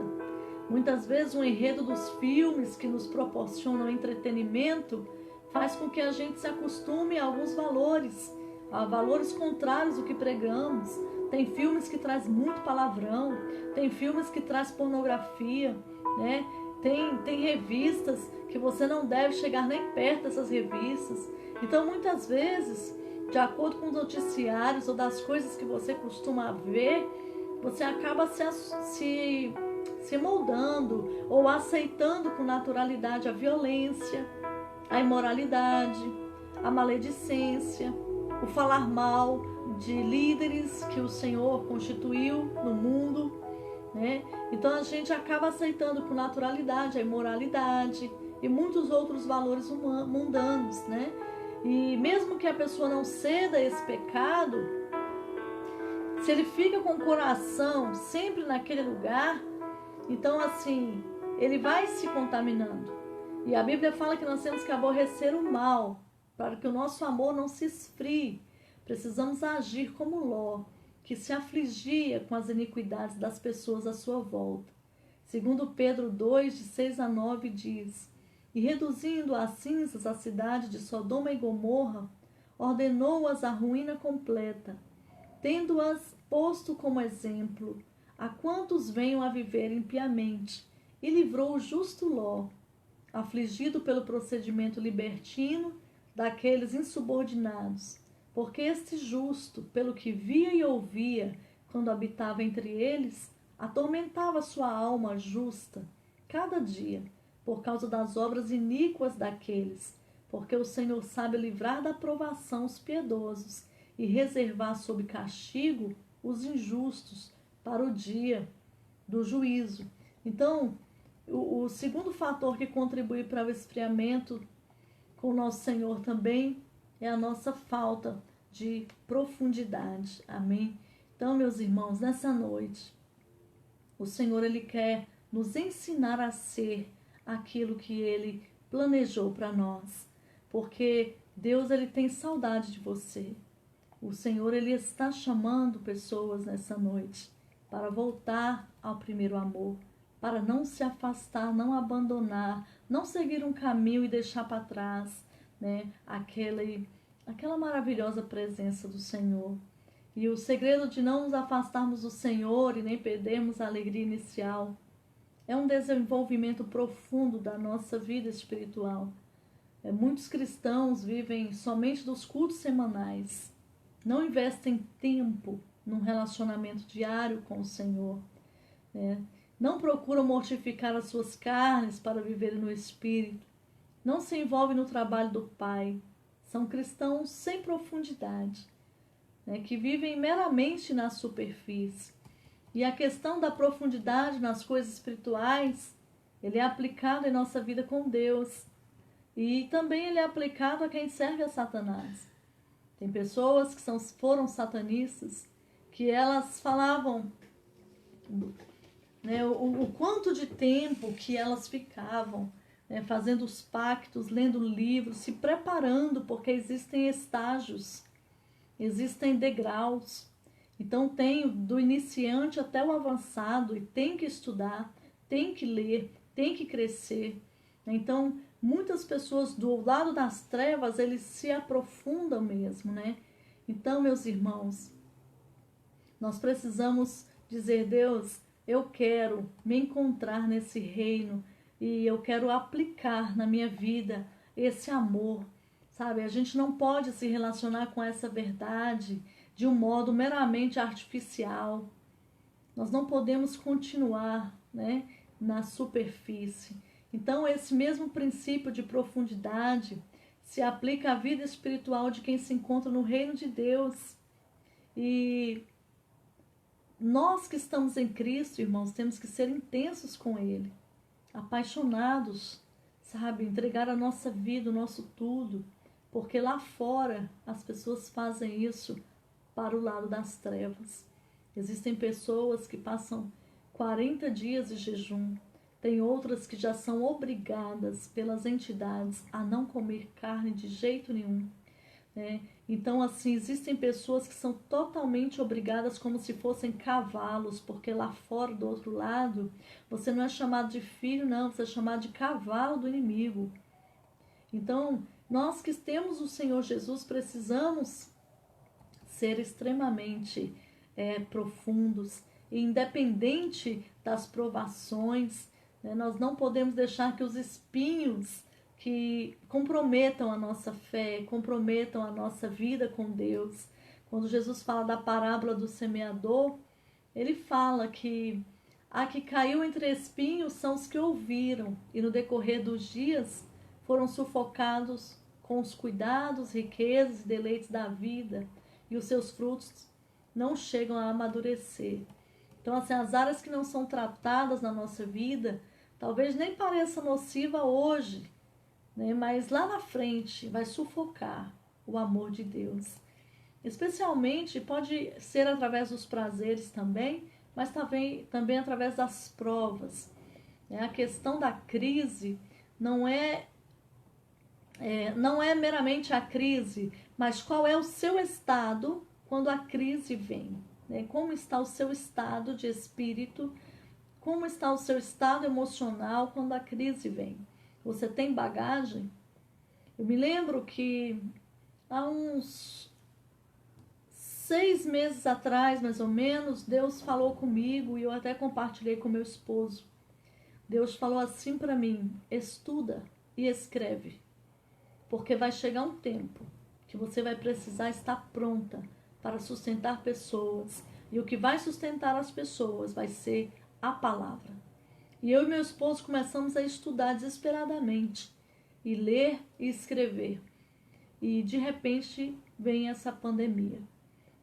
Muitas vezes o enredo dos filmes que nos proporcionam entretenimento faz com que a gente se acostume a alguns valores, a valores contrários ao que pregamos. Tem filmes que trazem muito palavrão, tem filmes que trazem pornografia, né? Tem revistas que você não deve chegar nem perto dessas revistas. Então, muitas vezes, de acordo com os noticiários ou das coisas que você costuma ver, você acaba se moldando ou aceitando com naturalidade a violência, a imoralidade, a maledicência, o falar mal de líderes que o Senhor constituiu no mundo, né? Então a gente acaba aceitando com naturalidade a imoralidade e muitos outros valores mundanos, né? E mesmo que a pessoa não ceda a esse pecado, se ele fica com o coração sempre naquele lugar, então assim, ele vai se contaminando. E a Bíblia fala que nós temos que aborrecer o mal, para que o nosso amor não se esfrie. Precisamos agir como Ló, que se afligia com as iniquidades das pessoas à sua volta. Segundo Pedro 2, de 6 a 9, diz: E reduzindo a cinzas a cidade de Sodoma e Gomorra, ordenou-as à ruína completa, tendo-as posto como exemplo a quantos venham a viver impiamente, e livrou o justo Ló, afligido pelo procedimento libertino daqueles insubordinados, porque este justo, pelo que via e ouvia quando habitava entre eles, atormentava sua alma justa cada dia, por causa das obras iníquas daqueles, porque o Senhor sabe livrar da provação os piedosos e reservar sob castigo os injustos para o dia do juízo. Então, o segundo fator que contribui para o esfriamento com o nosso Senhor também é a nossa falta de profundidade. Amém? Então, meus irmãos, nessa noite, o Senhor, Ele quer nos ensinar a ser aquilo que Ele planejou para nós. Porque Deus, Ele tem saudade de você. O Senhor, Ele está chamando pessoas nessa noite para voltar ao primeiro amor, para não se afastar, não abandonar, não seguir um caminho e deixar para trás, né, aquela maravilhosa presença do Senhor. E o segredo de não nos afastarmos do Senhor e nem perdermos a alegria inicial é um desenvolvimento profundo da nossa vida espiritual. Muitos cristãos vivem somente dos cultos semanais, não investem tempo num relacionamento diário com o Senhor, né? Não procuram mortificar as suas carnes para viverem no Espírito, não se envolvem no trabalho do Pai. São cristãos sem profundidade, né, que vivem meramente na superfície. E a questão da profundidade nas coisas espirituais, ele é aplicado em nossa vida com Deus. E também ele é aplicado a quem serve a Satanás. Tem pessoas que foram satanistas, que elas falavam, né, o quanto de tempo que elas ficavam, né, fazendo os pactos, lendo livros, se preparando, porque existem estágios, existem degraus. Então tem do iniciante até o avançado e tem que estudar, tem que ler, tem que crescer. Então muitas pessoas do lado das trevas, eles se aprofundam mesmo, né? Então, meus irmãos, nós precisamos dizer: Deus, eu quero me encontrar nesse reino e eu quero aplicar na minha vida esse amor, sabe? A gente não pode se relacionar com essa verdade de um modo meramente artificial. Nós não podemos continuar, né, na superfície. Então, esse mesmo princípio de profundidade se aplica à vida espiritual de quem se encontra no reino de Deus. E nós que estamos em Cristo, irmãos, temos que ser intensos com Ele, apaixonados, sabe? Entregar a nossa vida, o nosso tudo, porque lá fora as pessoas fazem isso para o lado das trevas. Existem pessoas que passam 40 dias de jejum, tem outras que já são obrigadas pelas entidades a não comer carne de jeito nenhum, né? Então, assim, existem pessoas que são totalmente obrigadas como se fossem cavalos, porque lá fora, do outro lado, você não é chamado de filho, não, você é chamado de cavalo do inimigo. Então, nós que temos o Senhor Jesus, precisamos ser extremamente profundos, e independente das provações, né, nós não podemos deixar que os espinhos que comprometam a nossa fé, comprometam a nossa vida com Deus. Quando Jesus fala da parábola do semeador, ele fala que a que caiu entre espinhos são os que ouviram e no decorrer dos dias foram sufocados com os cuidados, riquezas e deleites da vida, e os seus frutos não chegam a amadurecer. Então, assim, as áreas que não são tratadas na nossa vida, talvez nem pareça nociva hoje, né? Mas lá na frente vai sufocar o amor de Deus. Especialmente, pode ser através dos prazeres também, mas também através das provas. A questão da crise não é meramente a crise, mas qual é o seu estado quando a crise vem, né? Como está o seu estado de espírito, como está o seu estado emocional quando a crise vem. Você tem bagagem? Eu me lembro que há uns 6 meses atrás, mais ou menos, Deus falou comigo e eu até compartilhei com meu esposo. Deus falou assim para mim: estuda e escreve, porque vai chegar um tempo que você vai precisar estar pronta para sustentar pessoas, e o que vai sustentar as pessoas vai ser a palavra. E eu e meu esposo começamos a estudar desesperadamente, e ler e escrever. E de repente vem essa pandemia.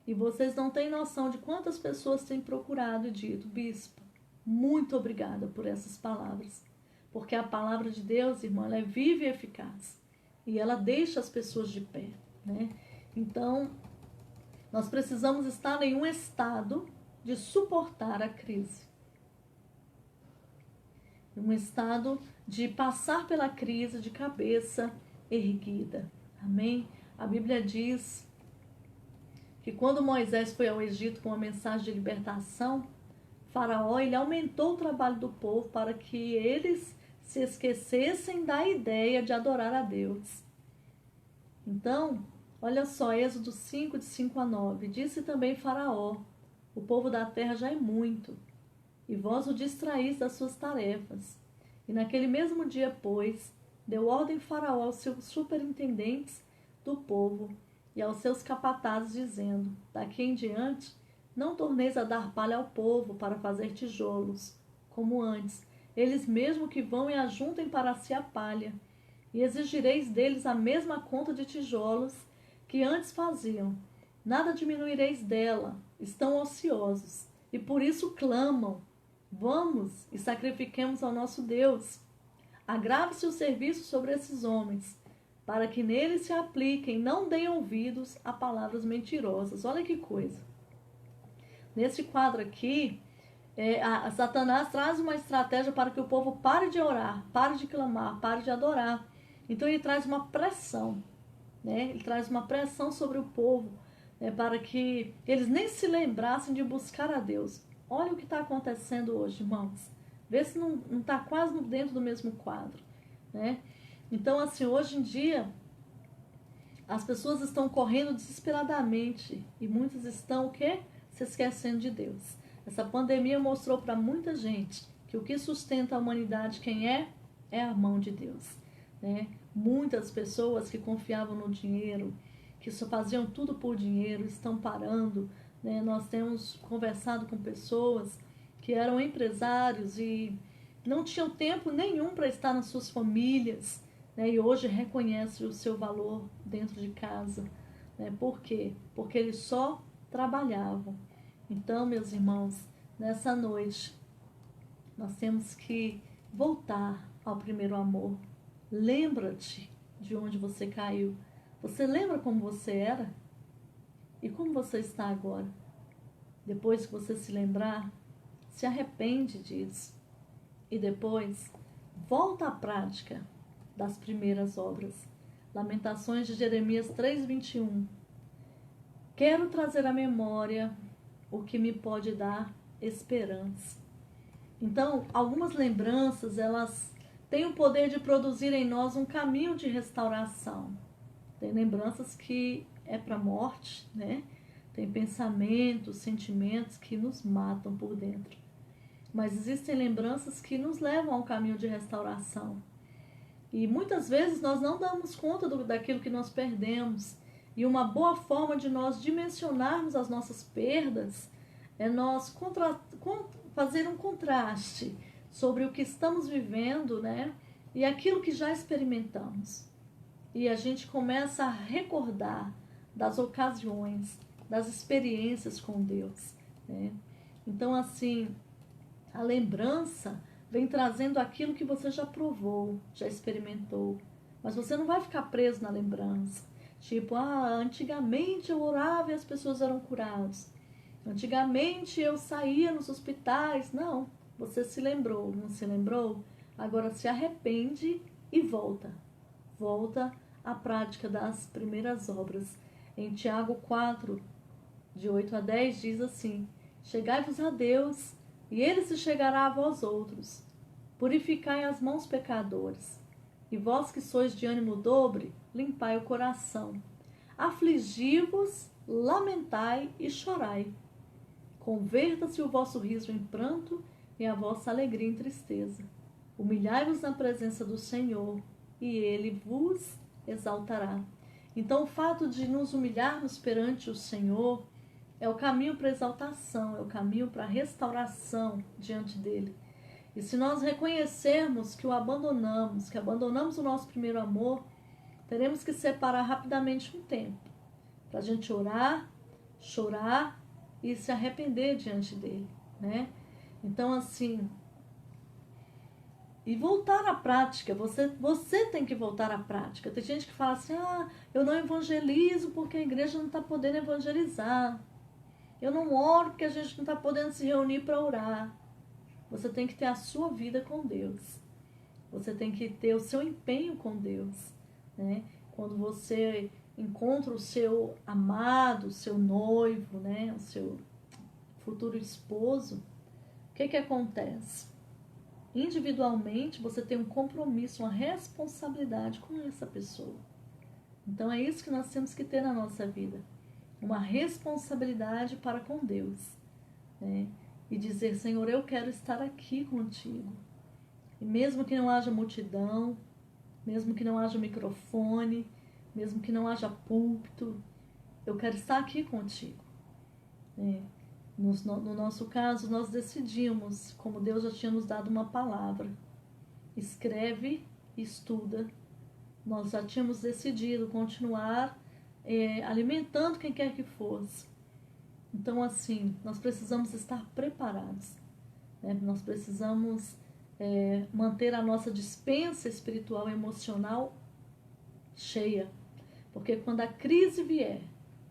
E vocês não têm noção de quantas pessoas têm procurado e dito: bispo, muito obrigada por essas palavras. Porque a palavra de Deus, irmão, ela é viva e eficaz. E ela deixa as pessoas de pé, né? Então, nós precisamos estar em um estado de suportar a crise. Um estado de passar pela crise de cabeça erguida. Amém? A Bíblia diz que quando Moisés foi ao Egito com a mensagem de libertação, Faraó, ele aumentou o trabalho do povo para que eles se esquecessem da ideia de adorar a Deus. Então, olha só, Êxodo 5, de 5 a 9. Disse também Faraó: o povo da terra já é muito, e vós o distraís das suas tarefas. E naquele mesmo dia, pois, deu ordem Faraó aos seus superintendentes do povo e aos seus capatazes, dizendo: daqui em diante, não torneis a dar palha ao povo para fazer tijolos, como antes, eles mesmo que vão e ajuntem para si a palha, e exigireis deles a mesma conta de tijolos que antes faziam. Nada diminuireis dela, estão ociosos, e por isso clamam: vamos e sacrifiquemos ao nosso Deus. Agrave-se o serviço sobre esses homens, para que nele se apliquem, não deem ouvidos a palavras mentirosas. Olha que coisa. Nesse quadro aqui, Satanás traz uma estratégia para que o povo pare de orar, pare de clamar, pare de adorar. Então ele traz uma pressão, né? Ele traz uma pressão sobre o povo, né? Para que eles nem se lembrassem de buscar a Deus. Olha o que está acontecendo hoje, irmãos. Vê se não está quase dentro do mesmo quadro, né? Então, assim, hoje em dia, as pessoas estão correndo desesperadamente e muitas estão o quê? Se esquecendo de Deus. Essa pandemia mostrou para muita gente que o que sustenta a humanidade, quem é? É a mão de Deus, né? Muitas pessoas que confiavam no dinheiro, que só faziam tudo por dinheiro, estão parando, né? Nós temos conversado com pessoas que eram empresários e não tinham tempo nenhum para estar nas suas famílias, né? E hoje reconhecem o seu valor dentro de casa, né? Por quê? Porque eles só trabalhavam. Então, meus irmãos, nessa noite, nós temos que voltar ao primeiro amor. Lembra-te de onde você caiu. Você lembra como você era? E como você está agora? Depois que você se lembrar, se arrepende disso. E depois, volta à prática das primeiras obras. Lamentações de Jeremias 3:21. Quero trazer à memória o que me pode dar esperança. Então, algumas lembranças, elas têm o poder de produzir em nós um caminho de restauração. Tem lembranças que é para a morte, né? Tem pensamentos, sentimentos que nos matam por dentro. Mas existem lembranças que nos levam ao caminho de restauração. E muitas vezes nós não damos conta daquilo que nós perdemos. E uma boa forma de nós dimensionarmos as nossas perdas é nós fazer um contraste sobre o que estamos vivendo, né? E aquilo que já experimentamos. E a gente começa a recordar das ocasiões, das experiências com Deus, né? Então, assim, a lembrança vem trazendo aquilo que você já provou, já experimentou. Mas você não vai ficar preso na lembrança. Tipo, antigamente eu orava e as pessoas eram curadas. Antigamente eu saía nos hospitais. Não, você se lembrou, não se lembrou? Agora se arrepende e volta. Volta à prática das primeiras obras. Em Tiago 4, de 8 a 10, diz assim: chegai-vos a Deus, e Ele se chegará a vós outros. Purificai as mãos, pecadores. E vós que sois de ânimo dobre, limpai o coração. Afligi-vos, lamentai e chorai. Converta-se o vosso riso em pranto e a vossa alegria em tristeza. Humilhai-vos na presença do Senhor, e Ele vos exaltará. Então, o fato de nos humilharmos perante o Senhor é o caminho para a exaltação, é o caminho para a restauração diante dEle. E se nós reconhecermos que o abandonamos, que abandonamos o nosso primeiro amor, teremos que separar rapidamente um tempo para a gente orar, chorar e se arrepender diante dele, né? Então, assim, e voltar à prática, você tem que voltar à prática. Tem gente que fala assim, eu não evangelizo porque a igreja não está podendo evangelizar. Eu não oro porque a gente não está podendo se reunir para orar. Você tem que ter a sua vida com Deus. Você tem que ter o seu empenho com Deus, né? Quando você encontra o seu amado, o seu noivo, né? O seu futuro esposo, o que acontece? Individualmente, você tem um compromisso, uma responsabilidade com essa pessoa. Então, é isso que nós temos que ter na nossa vida. Uma responsabilidade para com Deus, né? E dizer, Senhor, eu quero estar aqui contigo. E mesmo que não haja multidão, mesmo que não haja microfone, mesmo que não haja púlpito, eu quero estar aqui contigo. No nosso caso, nós decidimos, como Deus já tinha nos dado uma palavra, escreve e estuda. Nós já tínhamos decidido continuar alimentando quem quer que fosse. Então, assim, nós precisamos estar preparados, né? Nós precisamos manter a nossa despensa espiritual e emocional cheia. Porque quando a crise vier,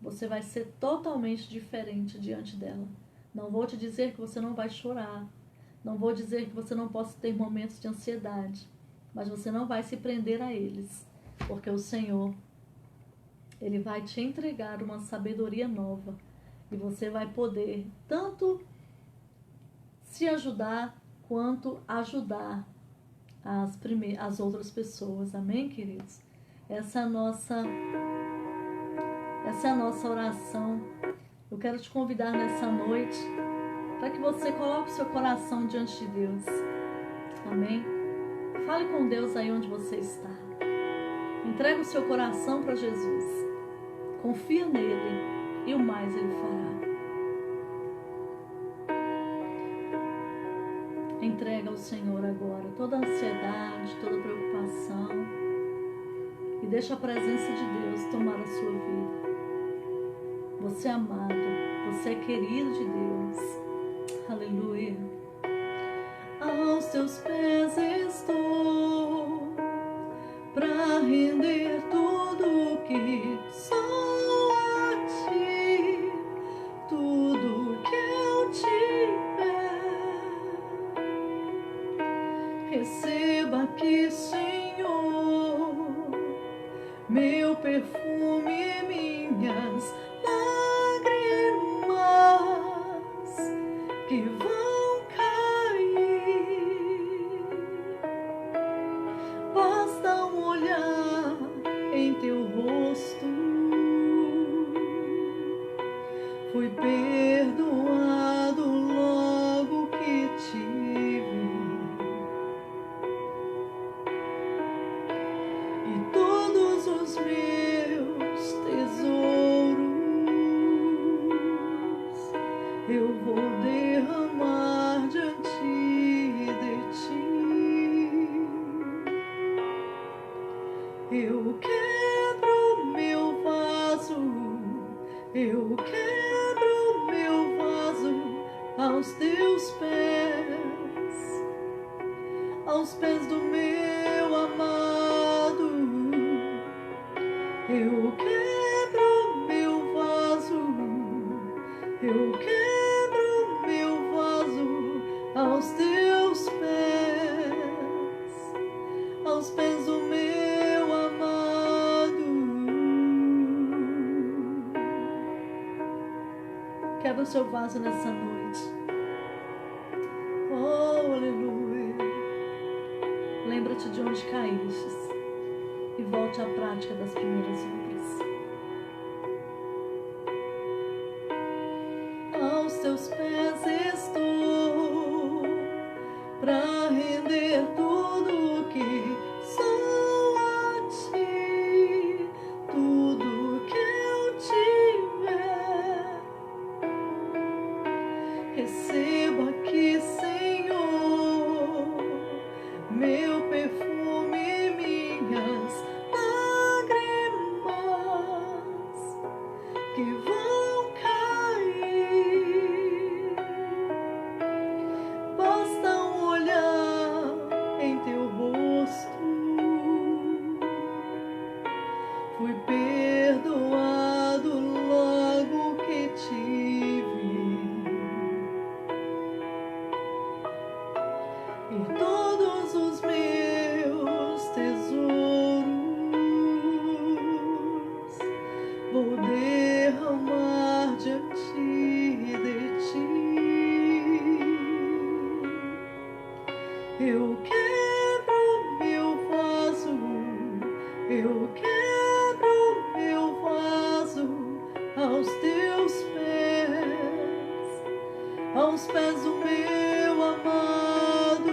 você vai ser totalmente diferente diante dela. Não vou te dizer que você não vai chorar. Não vou dizer que você não possa ter momentos de ansiedade. Mas você não vai se prender a eles. Porque o Senhor, Ele vai te entregar uma sabedoria nova. E você vai poder tanto se ajudar quanto ajudar as outras pessoas. Amém, queridos? Essa é a nossa oração. Eu quero te convidar nessa noite para que você coloque o seu coração diante de Deus. Amém? Fale com Deus aí onde você está. Entrega o seu coração para Jesus. Confia nele e o mais Ele fará. Entrega ao Senhor agora toda a ansiedade, toda a preocupação e deixa a presença de Deus tomar a sua vida. Você é amado, você é querido de Deus. Aleluia. Aos teus pés estou para render tudo que sou a ti, tudo que eu tiver. Receba aqui, Senhor, meu perfume e minhas lágrimas que vão cair. Basta um olhar em teu rosto, fui perdoado logo que te vi. E todos os meus tesouros eu vou derramar diante de ti. Eu quebro meu vaso, eu quebro meu vaso aos teus pés, aos pés do meu amado. Eu quebro meu vaso, eu quebro meu vaso aos teus pés, aos pés do meu amado. Quebra o seu vaso nessa noite. Oh, aleluia. Lembra-te de onde caíste e volte à prática das primeiras obras. Aos teus pés estou para render tudo que sou a ti, tudo que eu tiver. Receba aqui, Senhor, meu perfume e minhas lágrimas que vão cair. Basta um olhar em teu rosto, fui perdoado logo que te vi. E todos os meus tesouros vou derramar diante de ti. Eu quebro meu vaso, eu quebro meu vaso aos teus pés, aos pés do meu amado.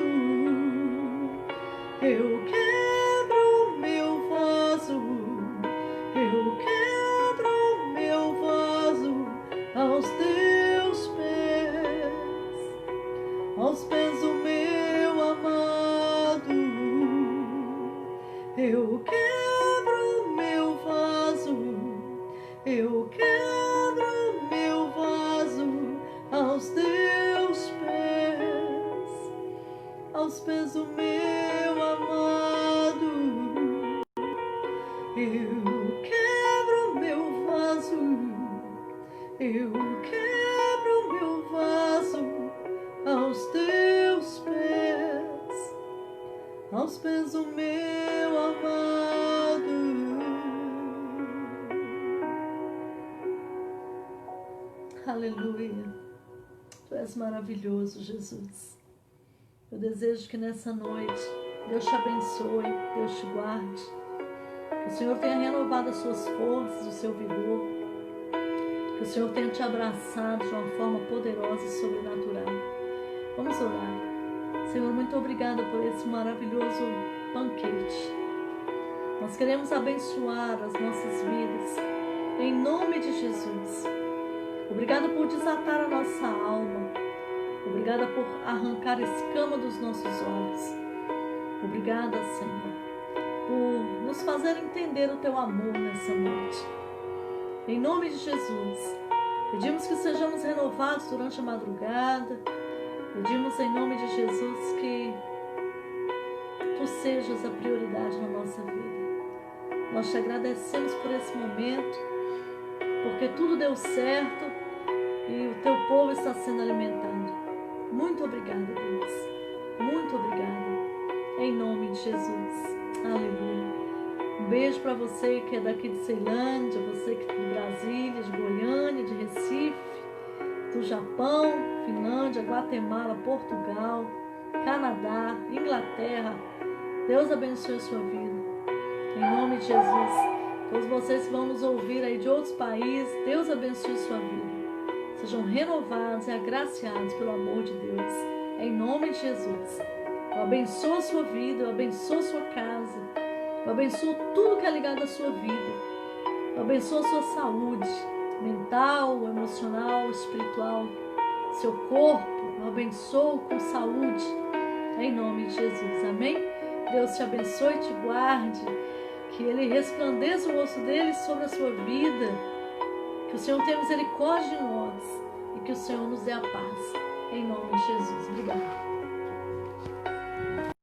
Eu quebro meu vaso, eu quebro meu vaso aos teus pés, aos pés do meu amado. Eu quebro meu vaso, eu quebro meu vaso aos teus pés, aos pés do meu amado. aos pés do meu amado. Aleluia. Tu és maravilhoso, Jesus. Eu desejo que nessa noite Deus te abençoe, Deus te guarde, que o Senhor tenha renovado as suas forças, o seu vigor, que o Senhor tenha te abraçado de uma forma poderosa e sobrenatural. Vamos orar. Senhor, muito obrigada por esse maravilhoso banquete. Nós queremos abençoar as nossas vidas, em nome de Jesus. Obrigada por desatar a nossa alma. Obrigada por arrancar a escama dos nossos olhos. Obrigada, Senhor, por nos fazer entender o Teu amor nessa noite. Em nome de Jesus, pedimos que sejamos renovados durante a madrugada. Pedimos em nome de Jesus que Tu sejas a prioridade na nossa vida. Nós te agradecemos por esse momento, porque tudo deu certo e o Teu povo está sendo alimentado. Muito obrigada, Deus. Muito obrigada. Em nome de Jesus. Aleluia. Um beijo para você que é daqui de Ceilândia, você que é de Brasília, de Goiânia, de Recife, do Japão, Finlândia, Guatemala, Portugal, Canadá, Inglaterra. Deus abençoe a sua vida. Em nome de Jesus. Todos vocês que vão nos ouvir aí de outros países, Deus abençoe a sua vida. Sejam renovados e agraciados pelo amor de Deus. Em nome de Jesus. Eu abençoo a sua vida, eu abençoo a sua casa. Eu abençoo tudo que é ligado à sua vida. Eu abençoo a sua saúde mental, emocional, espiritual, seu corpo. Eu abençoo com saúde. Em nome de Jesus. Amém? Deus te abençoe e te guarde. Que Ele resplandeça o rosto dele sobre a sua vida. Que o Senhor tenha misericórdia de nós e que o Senhor nos dê a paz. Em nome de Jesus. Obrigada.